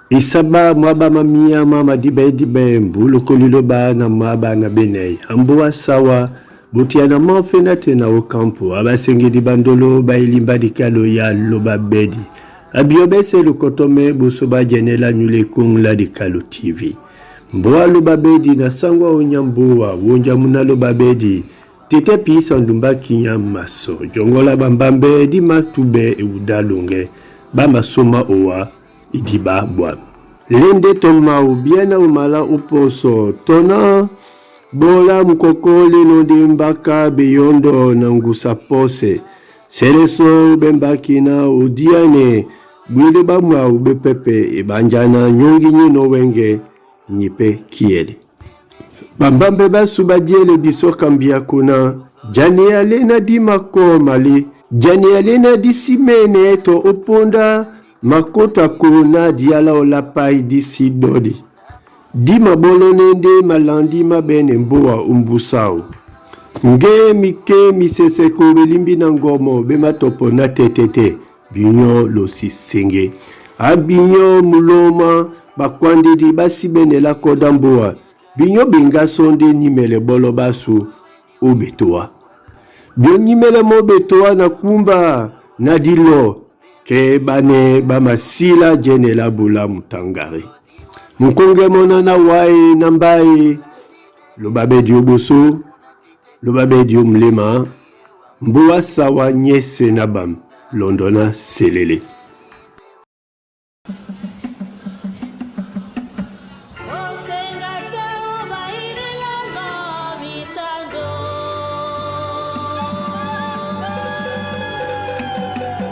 Isaba mwaba mamia mama dibe mbulu koliloba na mwaba na benei. Amboa sawa butiana mafena tena okampo. Abasengi di bandolo ba ilimba di kalo ya loba bedi. Abiobese lukotome busoba jenela nyule kung la di kalo TV. Mboa loba bedi na sangwa onyamboa. Wonja muna loba bedi. Tete pisa ndumba kinya maso. Jongola bambambe di matube e udalunge. Bama soma owa. Idiba bwa. Lende toma ubiana umala uposo. Tona bola mukokole no mbaka beyondo na ngusa pose. Seleso bembakina udiane. Bwile bamwa ubepepe ibanjana nyongi nyino wenge nyipe kiele. Bambambe basu badiele biso kambia kuna. Jani alena di mako mali. Jani alena di simene to uponda. Makota kona diala olapai disi dodi. Di mabolonende malandi mabene mboa umbusao. Nge mike miseseko belimbi na ngomo bema topo na tetete. Binyo losi senge. Abinyo muloma bakwande di basi bene la kodamboa. Binyo benga sonde nimele bolo basu ubetoa. Binyo nimele mo betoa na kumba na dilo. Ke bane bamasila jene la bula mutangari. Mukonge mona na wai nambai. Lobabe diyo boso. Lobabe diyo mlema. Mboa sawa nyese nabam. Londona selele.